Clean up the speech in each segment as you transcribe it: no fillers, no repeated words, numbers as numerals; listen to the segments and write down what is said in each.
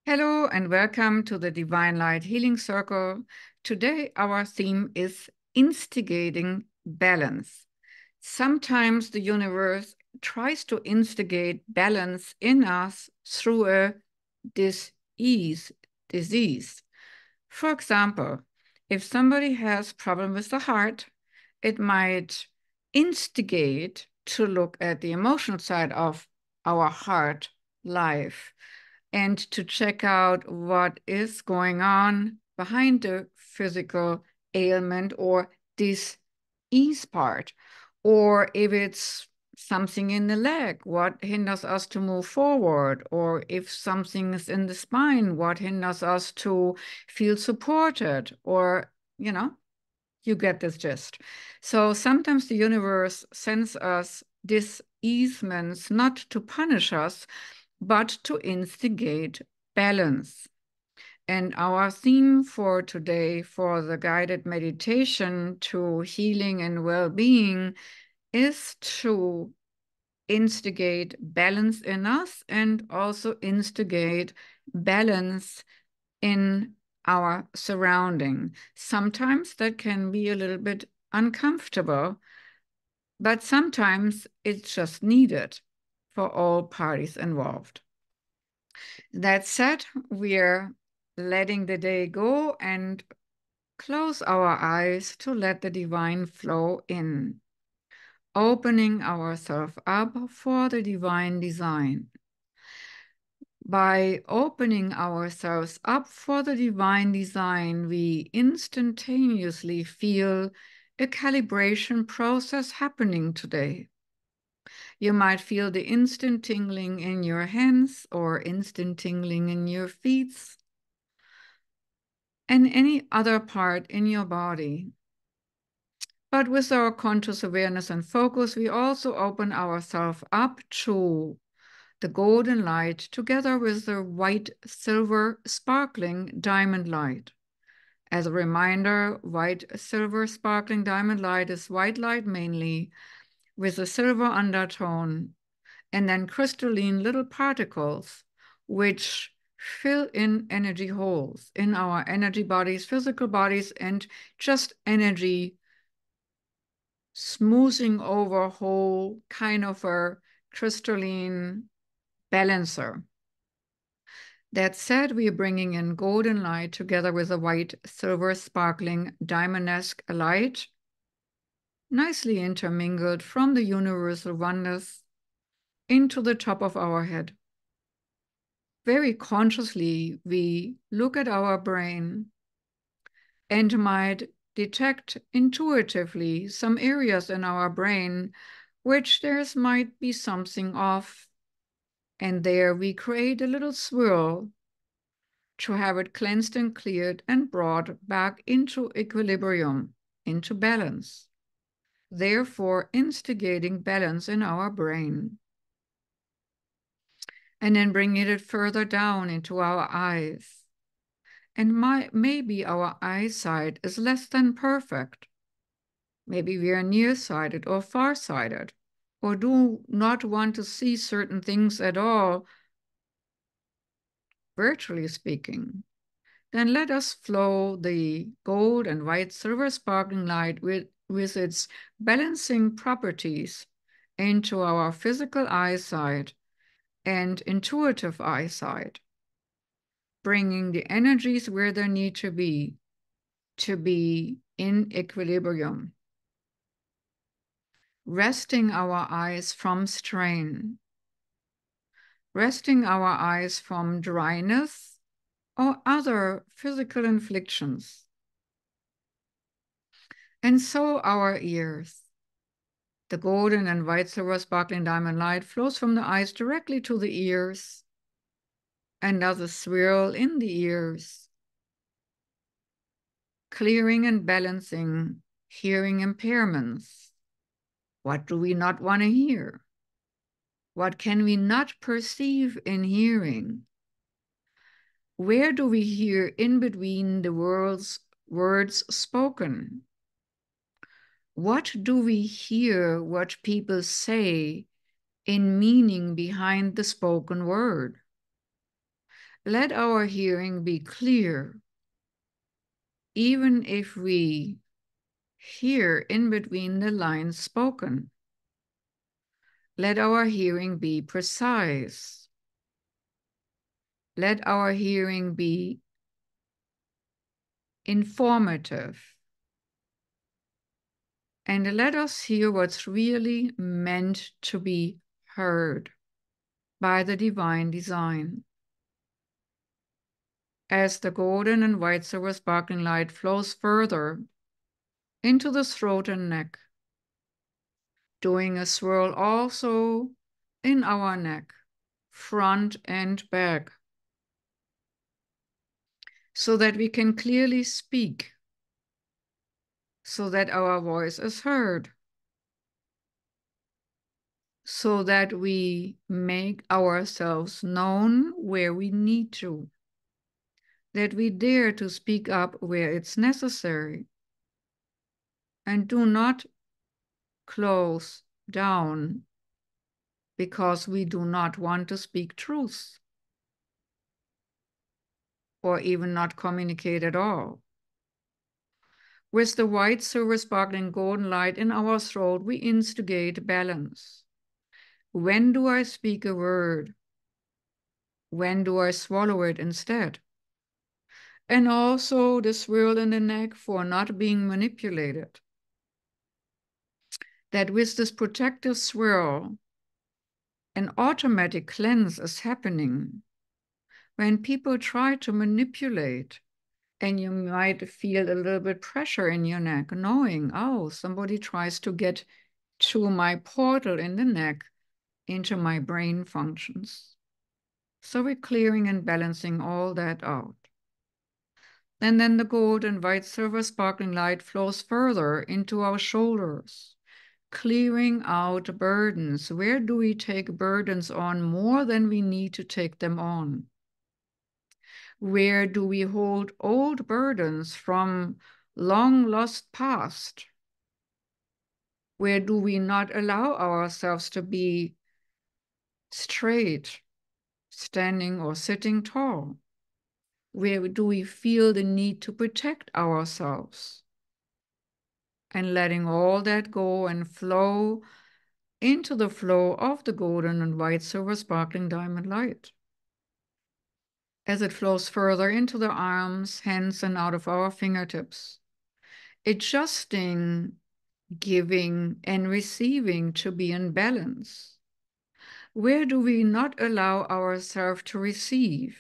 Hello and welcome to the Divine Light Healing Circle. Today our theme is instigating balance. Sometimes the universe tries to instigate balance in us through a disease. For example, if somebody has problem with the heart, it might instigate to look at the emotional side of our heart life and to check out what is going on behind the physical ailment or disease part. Or if it's something in the leg, what hinders us to move forward? Or if something is in the spine, what hinders us to feel supported? Or, you get this gist. So sometimes the universe sends us diseasements not to punish us, but to instigate balance. And our theme for today for the guided meditation to healing and well-being is to instigate balance in us and also instigate balance in our surrounding. Sometimes that can be a little bit uncomfortable, but sometimes it's just needed for all parties involved. That said, we're letting the day go and close our eyes to let the divine flow in, opening ourselves up for the divine design. By opening ourselves up for the divine design, we instantaneously feel a calibration process happening today. You might feel the instant tingling in your hands or instant tingling in your feet and any other part in your body. But with our conscious awareness and focus, we also open ourselves up to the golden light together with the white, silver, sparkling diamond light. As a reminder, white, silver, sparkling diamond light is white light mainly, with a silver undertone, and then crystalline little particles, which fill in energy holes in our energy bodies, physical bodies, and just energy smoothing over whole kind of a crystalline balancer. That said, we are bringing in golden light together with a white, silver, sparkling, diamond-esque light, nicely intermingled from the universal oneness into the top of our head. Very consciously, we look at our brain and might detect intuitively some areas in our brain which there might be something off. And there we create a little swirl to have it cleansed and cleared and brought back into equilibrium, into balance, therefore instigating balance in our brain. And then bringing it further down into our eyes. And maybe our eyesight is less than perfect. Maybe we are nearsighted or farsighted, or do not want to see certain things at all, virtually speaking. Then let us flow the gold and white silver sparkling light with its balancing properties into our physical eyesight and intuitive eyesight, bringing the energies where they need to be in equilibrium. Resting our eyes from strain, resting our eyes from dryness or other physical inflictions. And so our ears. The golden and white silver sparkling diamond light flows from the eyes directly to the ears and does a swirl in the ears, clearing and balancing hearing impairments. What do we not want to hear? What can we not perceive in hearing? Where do we hear in between the words spoken? What do we hear what people say in meaning behind the spoken word? Let our hearing be clear, even if we hear in between the lines spoken. Let our hearing be precise. Let our hearing be informative. And let us hear what's really meant to be heard by the divine design. As the golden and white silver sparkling light flows further into the throat and neck, doing a swirl also in our neck, front and back, so that we can clearly speak, so that our voice is heard, so that we make ourselves known where we need to, that we dare to speak up where it's necessary, and do not close down because we do not want to speak truth or even not communicate at all. With the white, silver, sparkling golden light in our throat, we instigate balance. When do I speak a word? When do I swallow it instead? And also the swirl in the neck for not being manipulated. That with this protective swirl, an automatic cleanse is happening. When people try to manipulate, and you might feel a little bit pressure in your neck, knowing, oh, somebody tries to get to my portal in the neck, into my brain functions. So we're clearing and balancing all that out. And then the gold and white silver sparkling light flows further into our shoulders, clearing out burdens. Where do we take burdens on more than we need to take them on? Where do we hold old burdens from long lost past? Where do we not allow ourselves to be straight, standing or sitting tall? Where do we feel the need to protect ourselves? And letting all that go and flow into the flow of the golden and white silver sparkling diamond light. As it flows further into the arms, hands, and out of our fingertips, adjusting, giving, and receiving to be in balance. Where do we not allow ourselves to receive?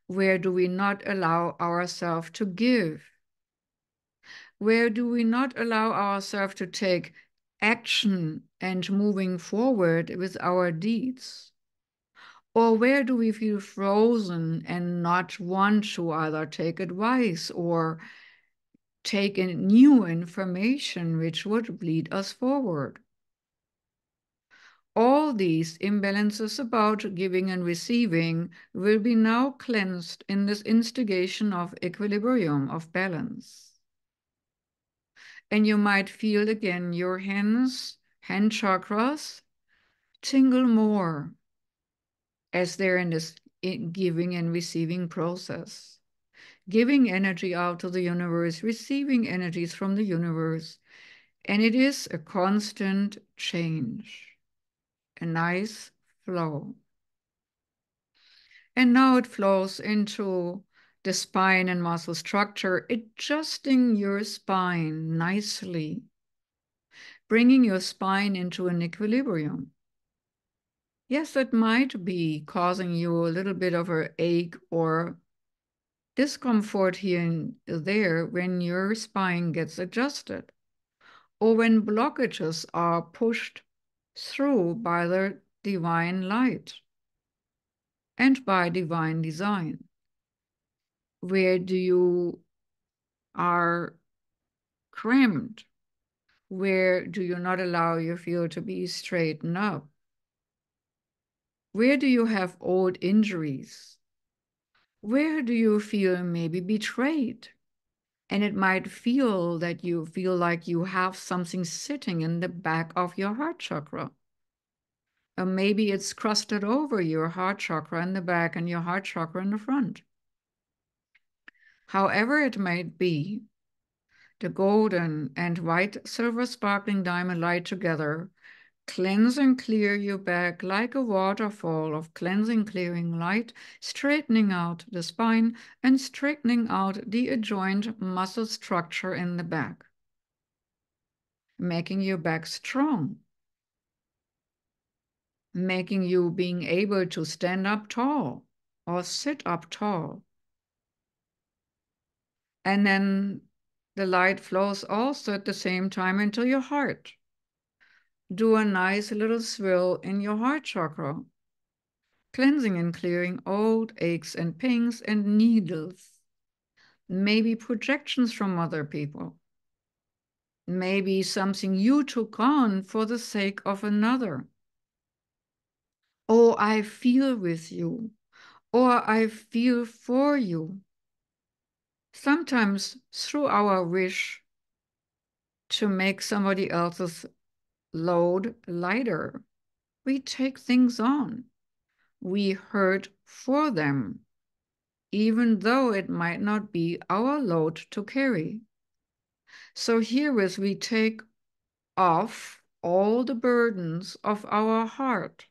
Where do we not allow ourselves to give? Where do we not allow ourselves to take action and moving forward with our deeds? Or where do we feel frozen and not want to either take advice or take in new information which would lead us forward? All these imbalances about giving and receiving will be now cleansed in this instigation of equilibrium, of balance. And you might feel again your hands, hand chakras, tingle more as they're in this giving and receiving process. Giving energy out to the universe, receiving energies from the universe. And it is a constant change, a nice flow. And now it flows into the spine and muscle structure, adjusting your spine nicely, bringing your spine into an equilibrium. Yes, it might be causing you a little bit of an ache or discomfort here and there when your spine gets adjusted, or when blockages are pushed through by the divine light and by divine design. Where do you are cramped? Where do you not allow your field to be straightened up? Where do you have old injuries? Where do you feel maybe betrayed? And it might feel that you feel like you have something sitting in the back of your heart chakra. Or maybe it's crusted over your heart chakra in the back and your heart chakra in the front. However it might be, the golden and white silver sparkling diamond light together cleanse and clear you back like a waterfall of cleansing, clearing light, straightening out the spine and straightening out the adjoined muscle structure in the back, making your back strong, making you being able to stand up tall or sit up tall. And then the light flows also at the same time into your heart. Do a nice little swirl in your heart chakra, cleansing and clearing old aches and pains and needles, maybe projections from other people, maybe something you took on for the sake of another. Oh, I feel with you, or I feel for you. Sometimes through our wish to make somebody else's load lighter, we take things on. We hurt for them, even though it might not be our load to carry. So herewith we take off all the burdens of our heart,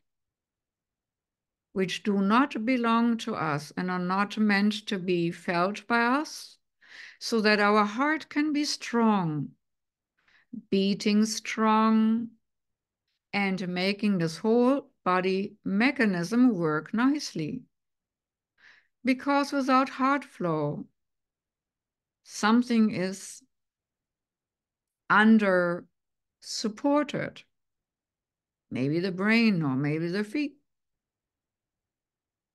which do not belong to us and are not meant to be felt by us, so that our heart can be strong, beating strong, and making this whole body mechanism work nicely. Because without heart flow, something is under supported. Maybe the brain or maybe the feet.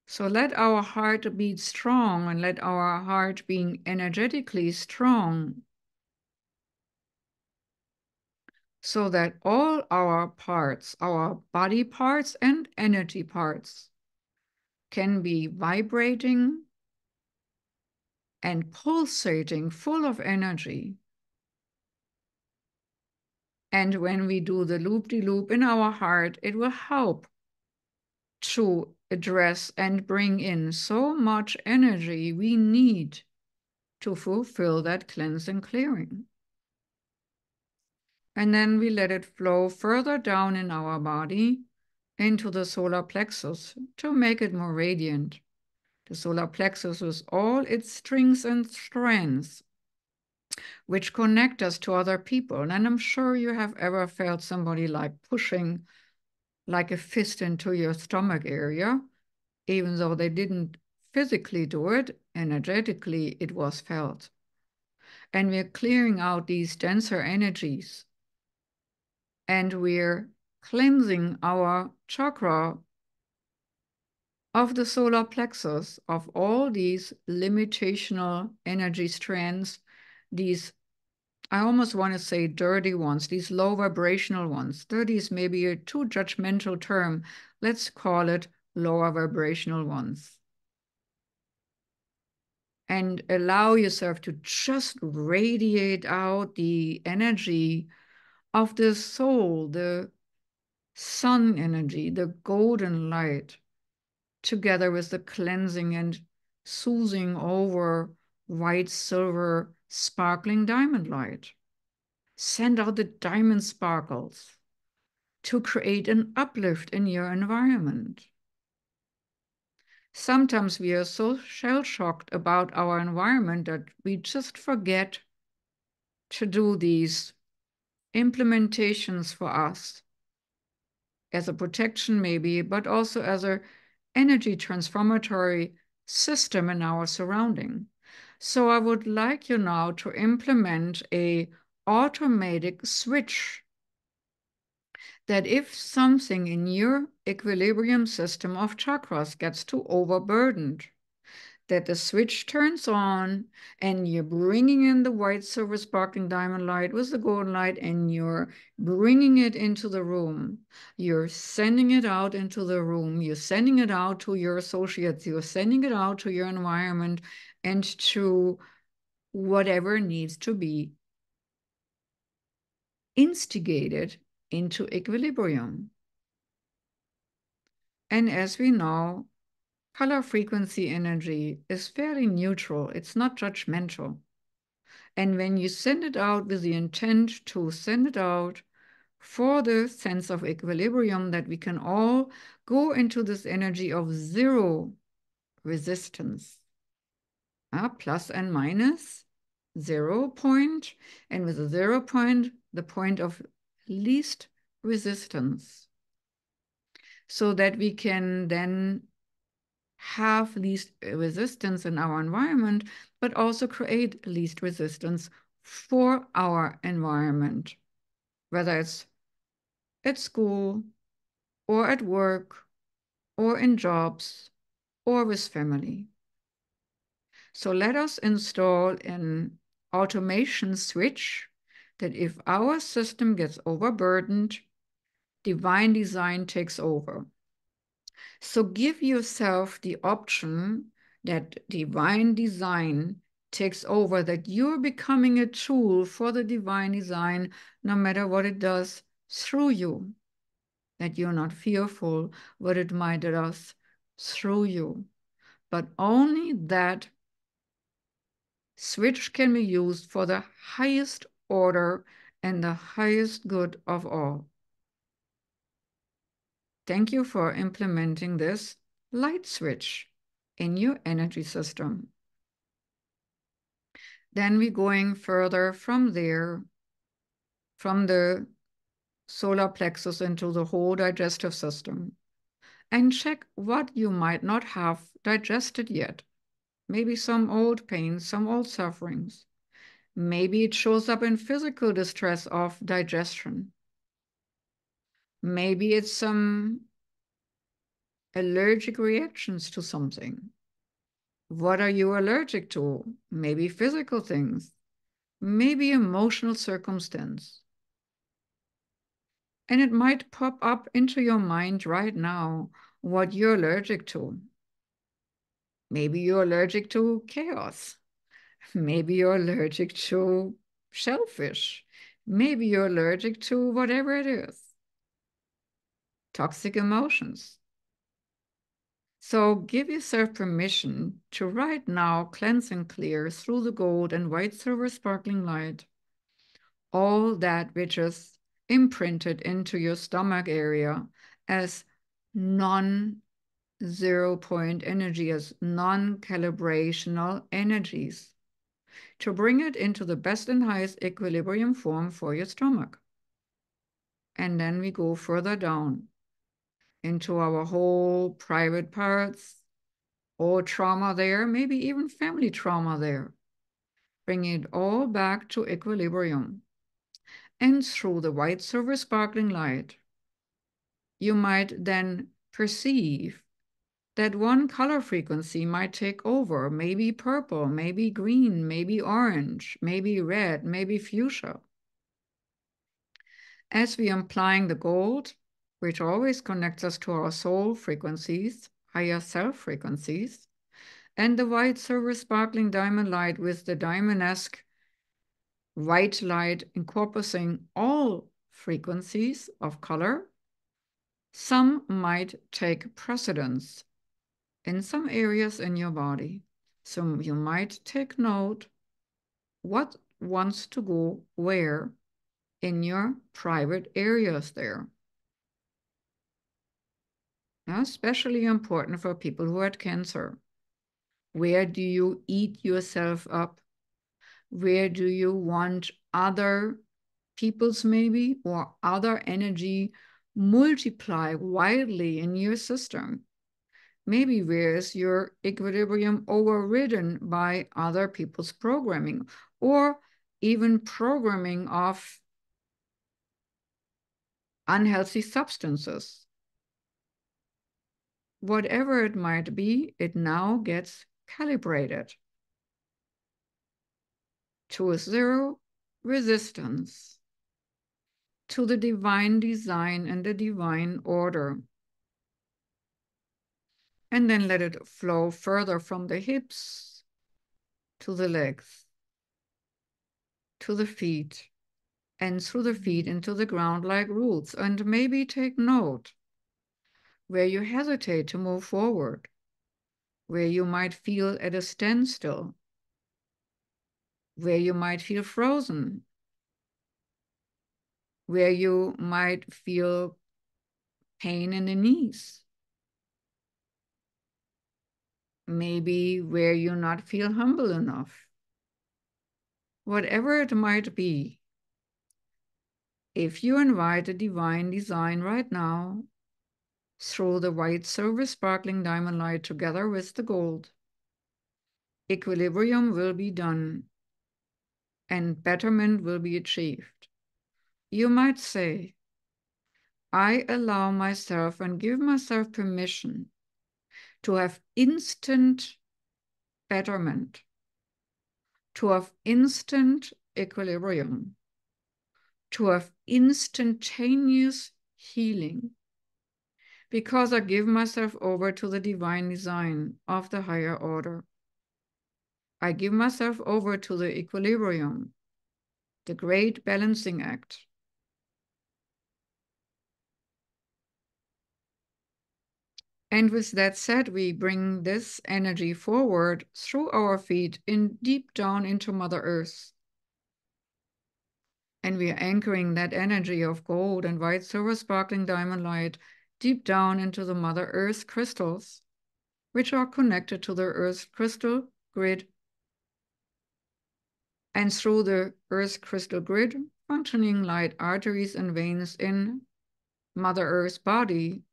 So let our heart beat strong and let our heart being energetically strong, so that all our parts, our body parts and energy parts, can be vibrating and pulsating full of energy. And when we do the loop-de-loop in our heart, it will help to address and bring in so much energy we need to fulfill that cleanse and clearing. And then we let it flow further down in our body into the solar plexus to make it more radiant. The solar plexus with all its strings and strands, which connect us to other people. And I'm sure you have ever felt somebody like pushing like a fist into your stomach area, even though they didn't physically do it, energetically it was felt. And we're clearing out these denser energies, and we're cleansing our chakra of the solar plexus of all these limitational energy strands, these, I almost want to say dirty ones, these low vibrational ones. Dirty is maybe a too judgmental term. Let's call it lower vibrational ones. And allow yourself to just radiate out the energy of the soul, the sun energy, the golden light, together with the cleansing and soothing over white, silver, sparkling diamond light. Send out the diamond sparkles to create an uplift in your environment. Sometimes we are so shell-shocked about our environment that we just forget to do these implementations for us as a protection maybe, but also as an energy transformatory system in our surrounding. So I would like you now to implement a automatic switch that if something in your equilibrium system of chakras gets too overburdened, that the switch turns on and you're bringing in the white, silver, sparkling diamond light with the golden light, and you're bringing it into the room. You're sending it out into the room. You're sending it out to your associates. You're sending it out to your environment and to whatever needs to be instigated into equilibrium. And as we know, color frequency energy is fairly neutral. It's not judgmental. And when you send it out with the intent to send it out for the sense of equilibrium, that we can all go into this energy of zero resistance, plus and minus, 0 point, and with a 0 point, the point of least resistance, so that we can then have least resistance in our environment, but also create least resistance for our environment, whether it's at school or at work or in jobs or with family. So let us install an automation switch that if our system gets overburdened, divine design takes over. So give yourself the option that divine design takes over, that you're becoming a tool for the divine design, no matter what it does through you, that you're not fearful what it might do through you, but only that switch can be used for the highest order and the highest good of all. Thank you for implementing this light switch in your energy system. Then we're going further from there, from the solar plexus into the whole digestive system, and check what you might not have digested yet. Maybe some old pains, some old sufferings. Maybe it shows up in physical distress of digestion. Maybe it's some allergic reactions to something. What are you allergic to? Maybe physical things, maybe emotional circumstance. And it might pop up into your mind right now what you're allergic to. Maybe you're allergic to chaos. Maybe you're allergic to shellfish. Maybe you're allergic to whatever it is. Toxic emotions. So give yourself permission to right now cleanse and clear through the gold and white silver sparkling light all that which is imprinted into your stomach area as non-zero point energy, as non-calibrational energies, to bring it into the best and highest equilibrium form for your stomach. And then we go further down into our whole private parts, or trauma there, maybe even family trauma there. Bring it all back to equilibrium. And through the white silver sparkling light, you might then perceive that one color frequency might take over, maybe purple, maybe green, maybe orange, maybe red, maybe fuchsia. As we are applying the gold, which always connects us to our soul frequencies, higher self frequencies, and the white silver sparkling diamond light with the diamond-esque white light encompassing all frequencies of color, some might take precedence in some areas in your body. So you might take note what wants to go where in your private areas there. Now, especially important for people who had cancer. Where do you eat yourself up? Where do you want other people's maybe or other energy multiply wildly in your system? Maybe where is your equilibrium overridden by other people's programming, or even programming of unhealthy substances? Whatever it might be, it now gets calibrated to a zero resistance to the divine design and the divine order. And then let it flow further from the hips to the legs, to the feet, and through the feet into the ground like roots. And maybe take note where you hesitate to move forward, where you might feel at a standstill, where you might feel frozen, where you might feel pain in the knees, maybe where you not feel humble enough. Whatever it might be, if you invite a divine design right now, through the white silver sparkling diamond light together with the gold, equilibrium will be done and betterment will be achieved. You might say, I allow myself and give myself permission to have instant betterment, to have instant equilibrium, to have instantaneous healing, because I give myself over to the divine design of the higher order. I give myself over to the equilibrium, the great balancing act. And with that said, we bring this energy forward through our feet in deep down into Mother Earth. And we are anchoring that energy of gold and white silver sparkling diamond light deep down into the Mother Earth crystals, which are connected to the Earth crystal grid. And through the Earth crystal grid, functioning light arteries and veins in Mother Earth's body,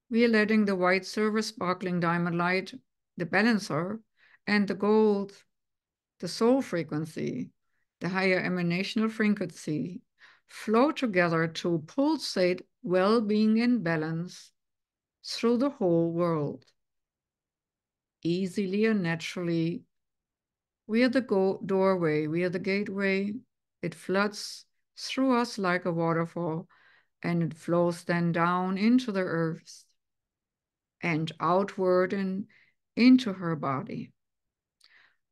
we are letting the white silver sparkling diamond light, the balancer, and the gold, the soul frequency, the higher emanational frequency, flow together to pulsate well-being and balance through the whole world. Easily and naturally, we are the doorway, we are the gateway. It floods through us like a waterfall, and it flows then down into the earth and outward and into her body.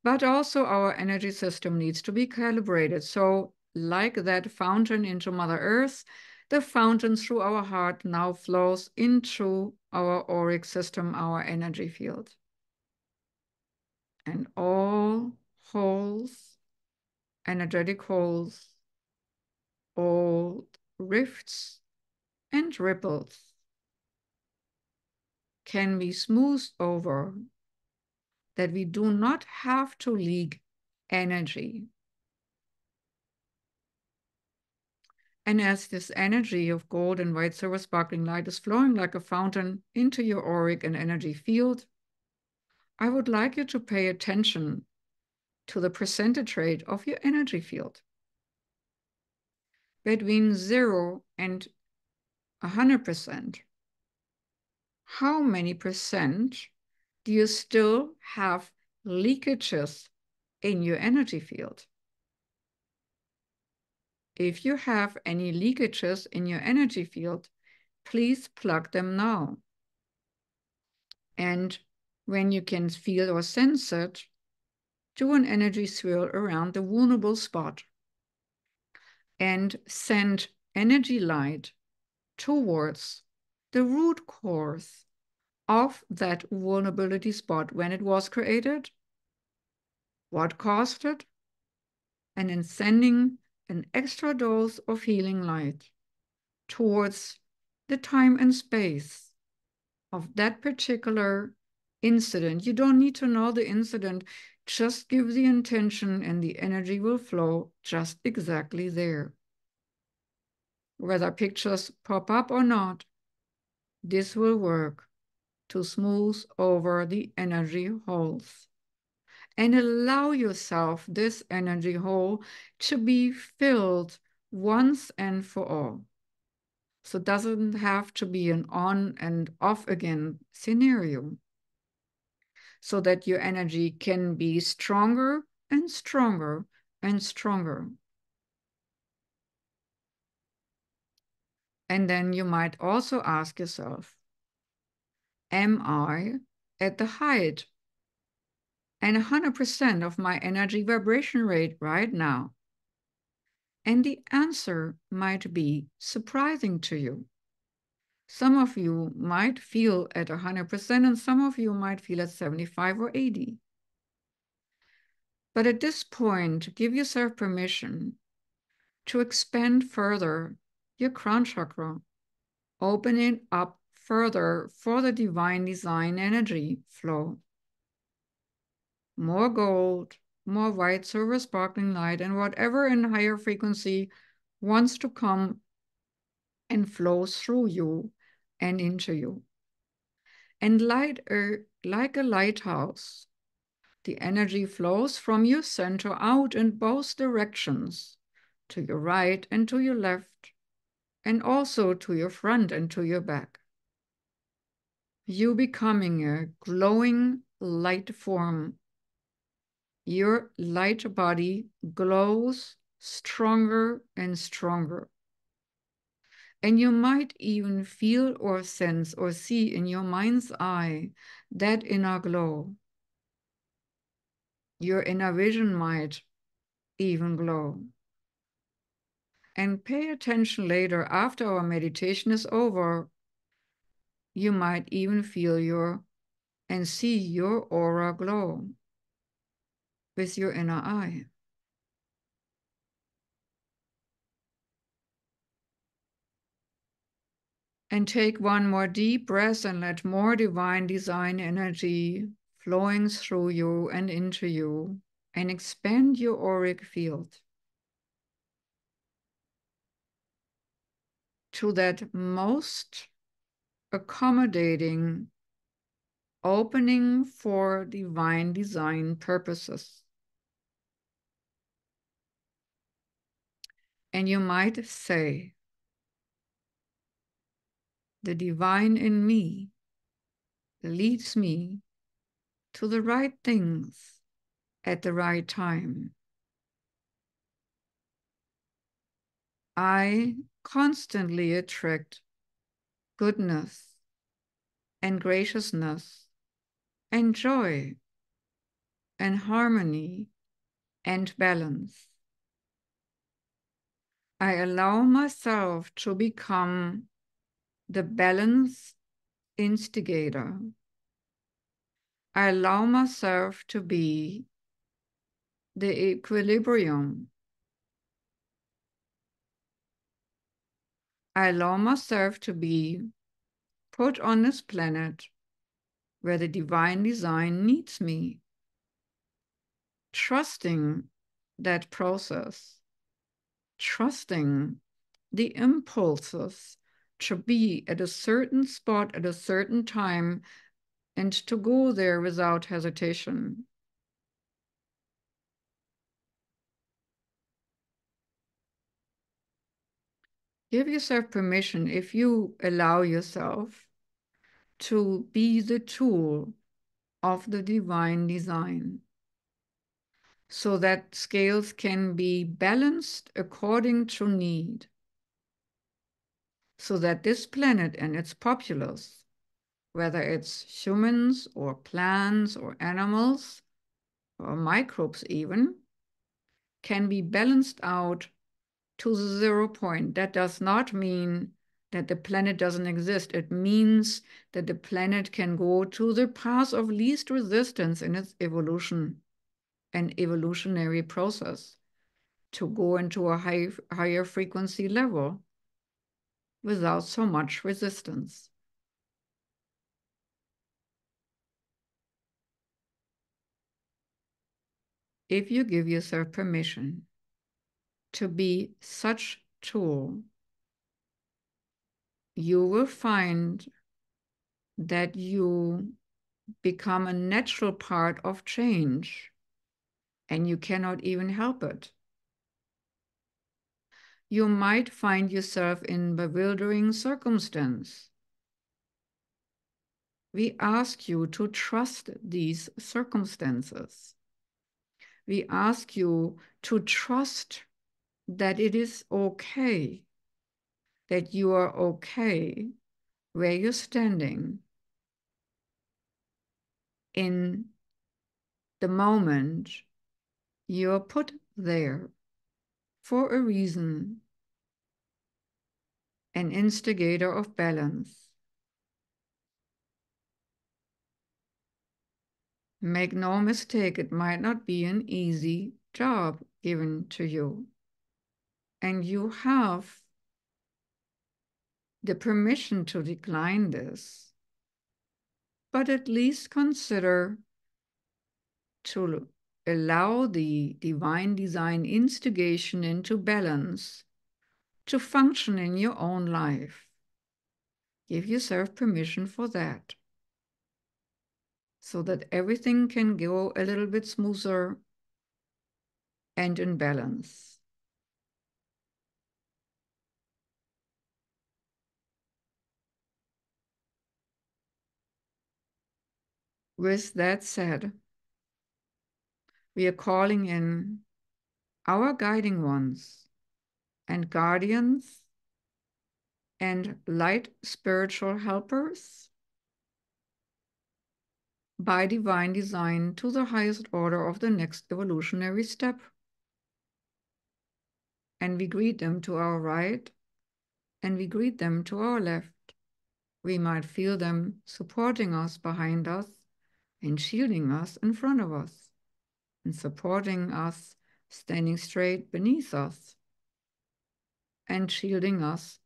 But also our energy system needs to be calibrated. So like that fountain into Mother Earth, the fountain through our heart now flows into our auric system, our energy field. And all holes, energetic holes, all rifts and ripples can be smoothed over, that we do not have to leak energy. And as this energy of gold and white silver sparkling light is flowing like a fountain into your auric and energy field, I would like you to pay attention to the percentage rate of your energy field. Between 0 and 100%, how many percent do you still have leakages in your energy field? If you have any leakages in your energy field, please plug them now. And when you can feel or sense it, do an energy swirl around the vulnerable spot and send energy light towards the root cause of that vulnerability spot, when it was created, what caused it, and in sending an extra dose of healing light towards the time and space of that particular incident. You don't need to know the incident, just give the intention and the energy will flow just exactly there. Whether pictures pop up or not, this will work to smooth over the energy holes. And allow yourself, this energy hole, to be filled once and for all. So it doesn't have to be an on and off again scenario, so that your energy can be stronger and stronger and stronger. And then you might also ask yourself, am I at the height and 100% of my energy vibration rate right now? And the answer might be surprising to you. Some of you might feel at 100%, and some of you might feel at 75 or 80. But at this point, give yourself permission to expand further your crown chakra, open it up further for the divine design energy flow. More gold, more white, silver, sparkling light, and whatever in higher frequency wants to come and flow through you and into you. And like a lighthouse, the energy flows from your center out in both directions, to your right and to your left, and also to your front and to your back. You becoming a glowing light form. Your light body glows stronger and stronger. And you might even feel or sense or see in your mind's eye that inner glow. Your inner vision might even glow. And pay attention later, after our meditation is over, you might even feel and see your aura glow with your inner eye. And take one more deep breath and let more divine design energy flowing through you and into you, and expand your auric field to that most accommodating opening for divine design purposes. And you might say, the divine in me leads me to the right things at the right time. I constantly attract goodness and graciousness and joy and harmony and balance. I allow myself to become the balance instigator. I allow myself to be the equilibrium. I allow myself to be put on this planet where the divine design needs me, trusting that process, trusting the impulses to be at a certain spot at a certain time and to go there without hesitation. Give yourself permission, if you allow yourself, to be the tool of the divine design, so that scales can be balanced according to need, so that this planet and its populace, whether it's humans or plants or animals or microbes even, can be balanced out to the 0 point. That does not mean that the planet doesn't exist. It means that the planet can go to the path of least resistance in its evolution and evolutionary process, to go into a higher frequency level without so much resistance. If you give yourself permission to be such tool, you will find that you become a natural part of change, and you cannot even help it. You might find yourself in bewildering circumstance. We ask you to trust these circumstances. We ask you to trust that it is okay, that you are okay where you're standing in the moment. You're put there for a reason. an instigator of balance. Make no mistake, it might not be an easy job given to you. And you have the permission to decline this, but at least consider to allow the divine design instigation into balance to function in your own life. Give yourself permission for that, so that everything can go a little bit smoother and in balance. With that said, we are calling in our guiding ones and guardians and light spiritual helpers by divine design to the highest order of the next evolutionary step. And we greet them to our right, and we greet them to our left. We might feel them supporting us behind us and shielding us in front of us and supporting us standing straight beneath us and shielding us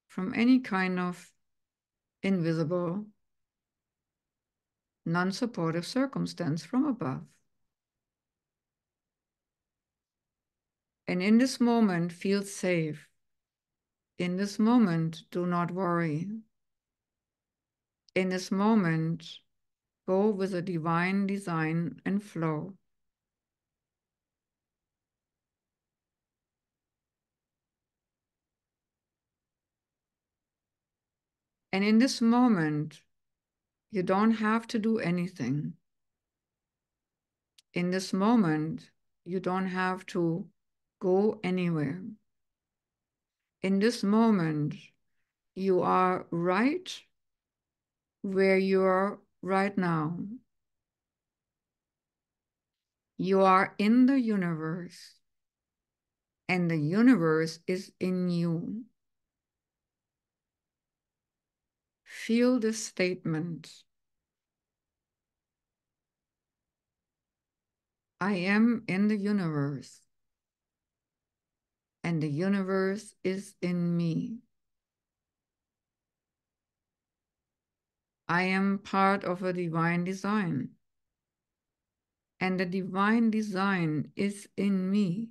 from any kind of invisible, non-supportive circumstance from above. And in this moment, feel safe. In this moment, do not worry. In this moment, go with a divine design and flow. And in this moment, you don't have to do anything. In this moment, you don't have to go anywhere. In this moment, you are right where you are right now. You are in the universe, and the universe is in you. Feel this statement. I am in the universe, and the universe is in me. I am part of a divine design, and the divine design is in me.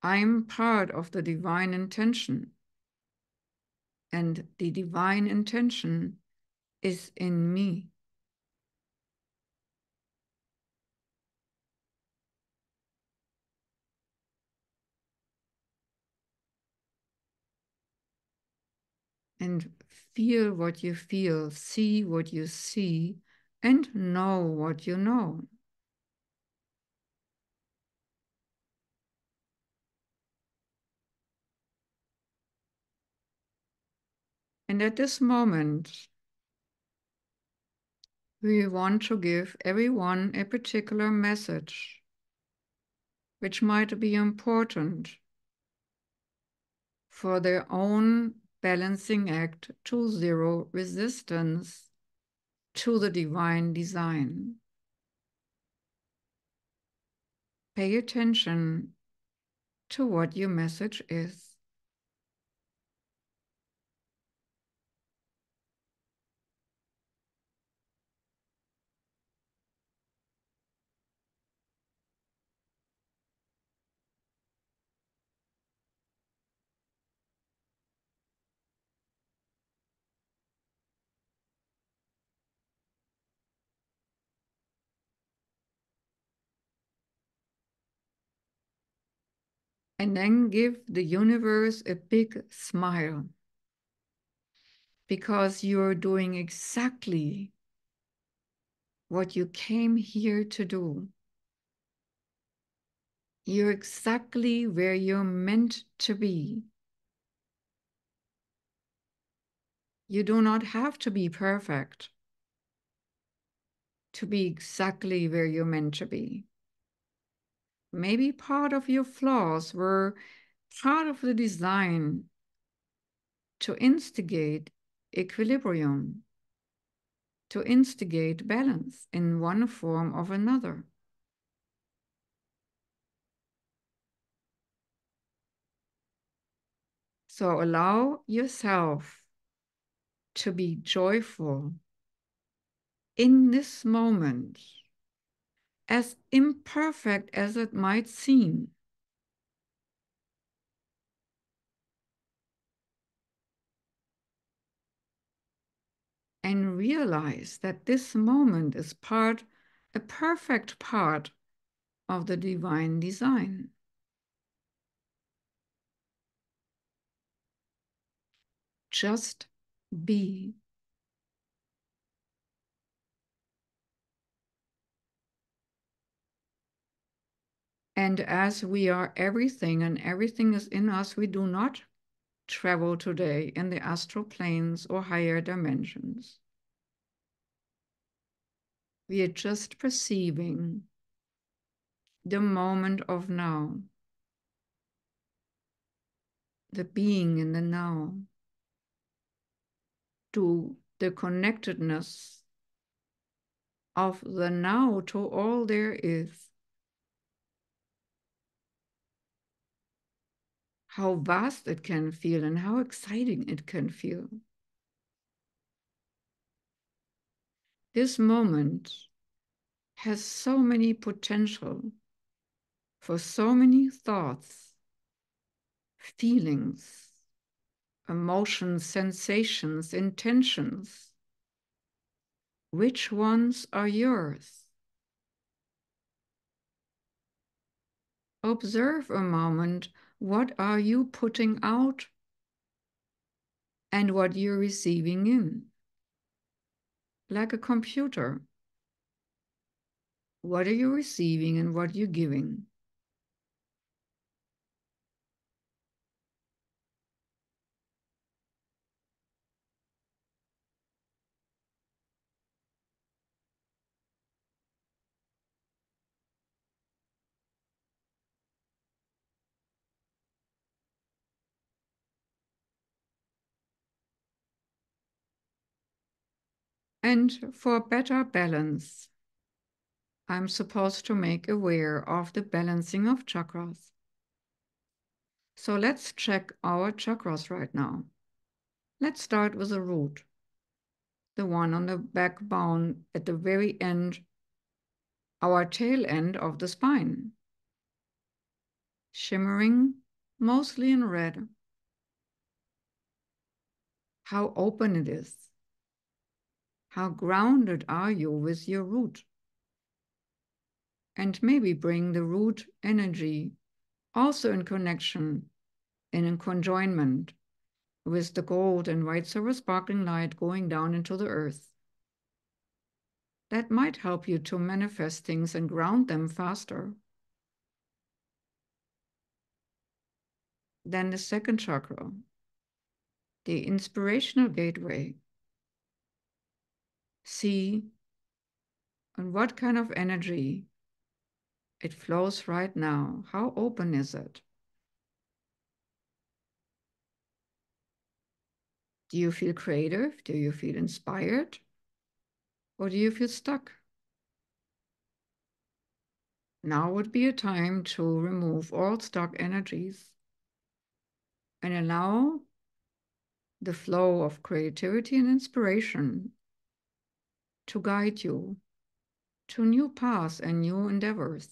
I am part of the divine intention, and the divine intention is in me. And feel what you feel, see what you see, and know what you know. And at this moment, we want to give everyone a particular message, which might be important for their own balancing act to zero resistance to the divine design. Pay attention to what your message is. And then give the universe a big smile, because you're doing exactly what you came here to do. You're exactly where you're meant to be. You do not have to be perfect. to be exactly where you're meant to be. Maybe part of your flaws were part of the design to instigate equilibrium, to instigate balance in one form or another. So allow yourself to be joyful in this moment, as imperfect as it might seem. And realize that this moment is a perfect part of the divine design. Just be. And as we are everything and everything is in us, we do not travel today in the astral planes or higher dimensions. We are just perceiving the moment of now, the being in the now, to the connectedness of the now to all there is. How vast it can feel and how exciting it can feel. This moment has so many potential for so many thoughts, feelings, emotions, sensations, intentions. Which ones are yours? Observe a moment. What are you putting out and what you're receiving in? Like a computer. What are you receiving and what you're giving? And for better balance, I'm supposed to make aware of the balancing of chakras. So let's check our chakras right now. Let's start with the root, the one on the backbone at the very end, our tail end of the spine. Shimmering, mostly in red. How open it is. How grounded are you with your root? And maybe bring the root energy also in connection and in conjoinment with the gold and white silver sparkling light going down into the earth. That might help you to manifest things and ground them faster. Then the second chakra, the inspirational gateway. See on what kind of energy it flows right now. How open is it? Do you feel creative? Do you feel inspired? Or do you feel stuck? Now would be a time to remove all stuck energies and allow the flow of creativity and inspiration to guide you to new paths and new endeavors.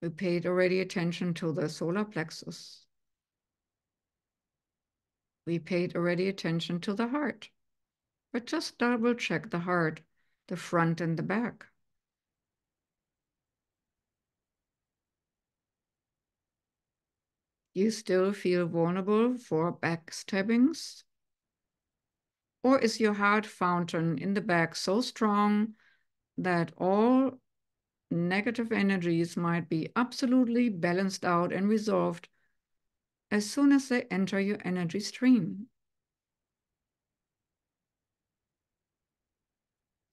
We paid already attention to the solar plexus. We paid already attention to the heart, but just double check the heart, the front and the back. You still feel vulnerable for backstabbings? Or is your heart fountain in the back so strong that all negative energies might be absolutely balanced out and resolved as soon as they enter your energy stream?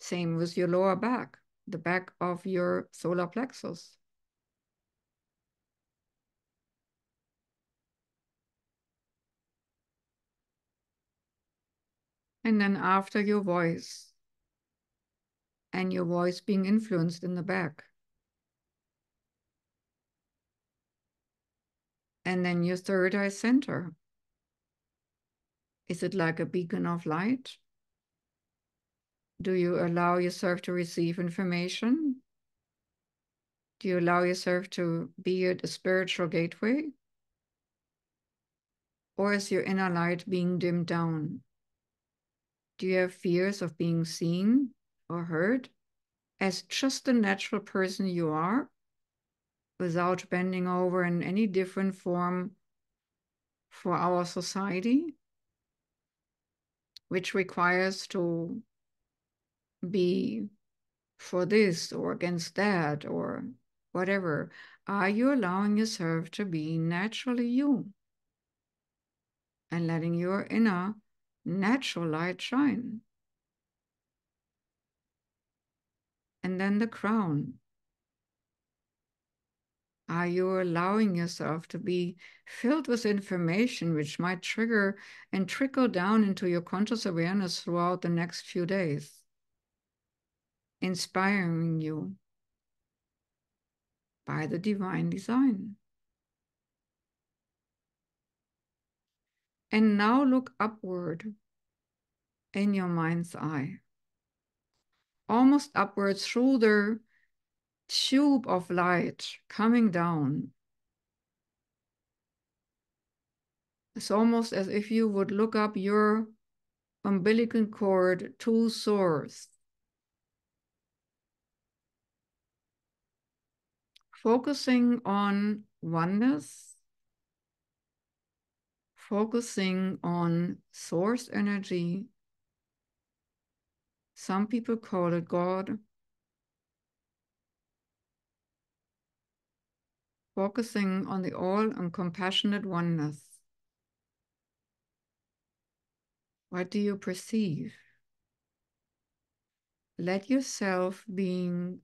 Same with your lower back, the back of your solar plexus. And then after your voice, and your voice being influenced in the back. And then your third eye center. Is it like a beacon of light? Do you allow yourself to receive information? Do you allow yourself to be at a spiritual gateway? Or is your inner light being dimmed down? Do you have fears of being seen or heard as just the natural person you are, without bending over in any different form for our society, which requires to be for this or against that or whatever? Are you allowing yourself to be naturally you and letting your inner natural light shine? And then the crown. Are you allowing yourself to be filled with information which might trigger and trickle down into your conscious awareness throughout the next few days, inspiring you by the divine design? And now look upward in your mind's eye, almost upwards through the tube of light coming down. It's almost as if you would look up your umbilical cord to source, focusing on oneness, focusing on source energy. Some people call it God. Focusing on the all and compassionate oneness. What do you perceive? Let yourself being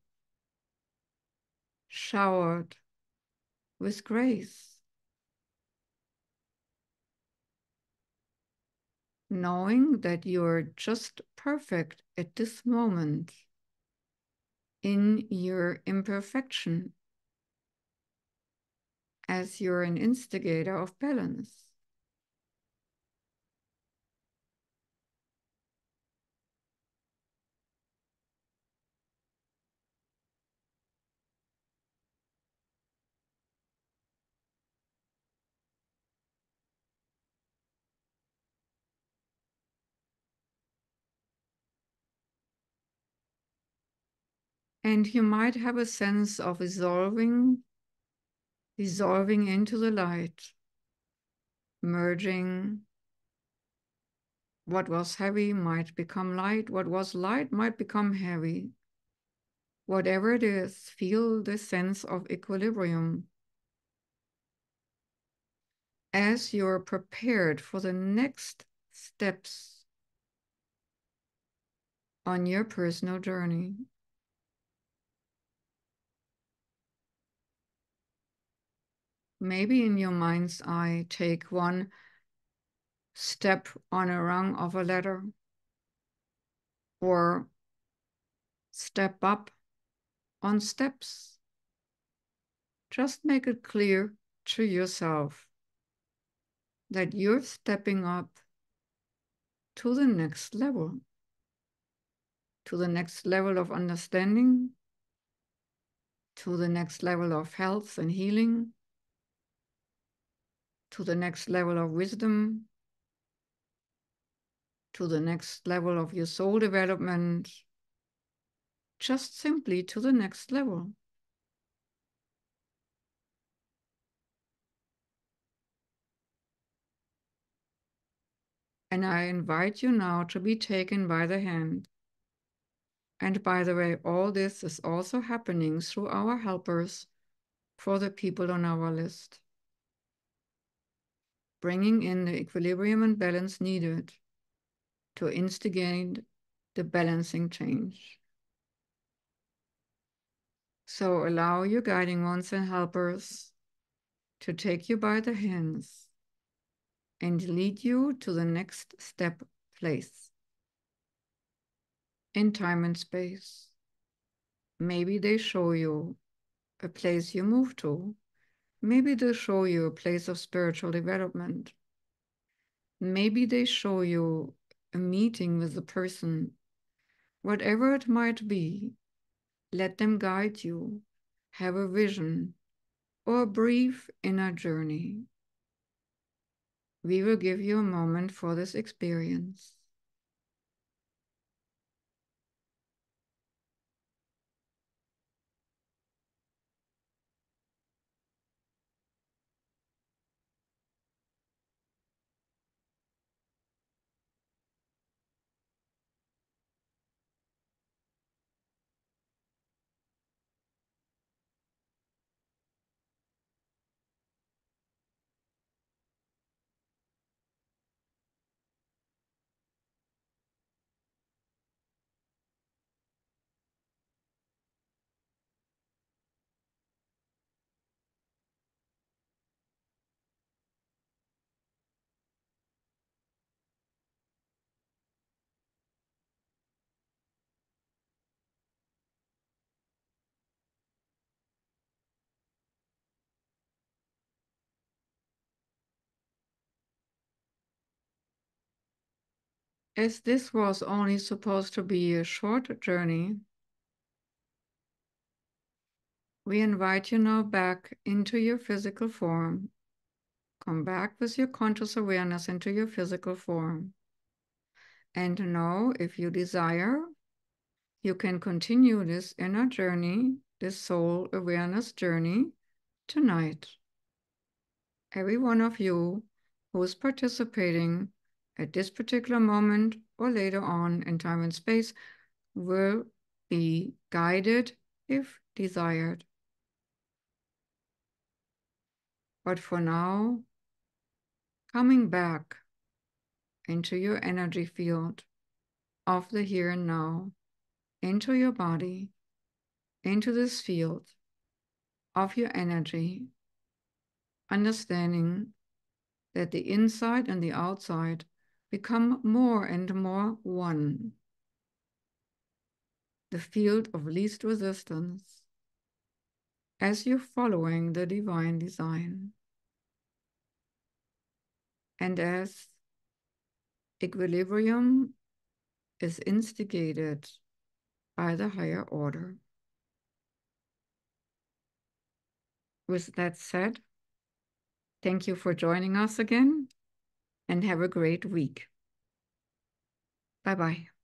showered with grace, knowing that you're just perfect at this moment in your imperfection, as you're an instigator of balance. And you might have a sense of dissolving into the light, merging. What was heavy might become light. What was light might become heavy. Whatever it is, feel the sense of equilibrium as you're prepared for the next steps on your personal journey. Maybe in your mind's eye, take one step on a rung of a ladder, or step up on steps. Just make it clear to yourself that you're stepping up to the next level, to the next level of understanding, to the next level of health and healing, to the next level of wisdom, to the next level of your soul development, just simply to the next level. And I invite you now to be taken by the hand. And by the way, all this is also happening through our helpers for the people on our list, bringing in the equilibrium and balance needed to instigate the balancing change. So allow your guiding ones and helpers to take you by the hands and lead you to the next step place in time and space. Maybe they show you a place you move to. Maybe they show you a place of spiritual development. Maybe they show you a meeting with a person. Whatever it might be, let them guide you, have a vision, or a brief inner journey. We will give you a moment for this experience. As this was only supposed to be a short journey, we invite you now back into your physical form. Come back with your conscious awareness into your physical form. And know, if you desire, you can continue this inner journey, this soul awareness journey, tonight. Every one of you who is participating at this particular moment or later on in time and space will be guided if desired. But for now, coming back into your energy field of the here and now, into your body, into this field of your energy, understanding that the inside and the outside become more and more one. The field of least resistance as you're following the divine design. And as equilibrium is instigated by the higher order. With that said, thank you for joining us again and have a great week. Bye-bye.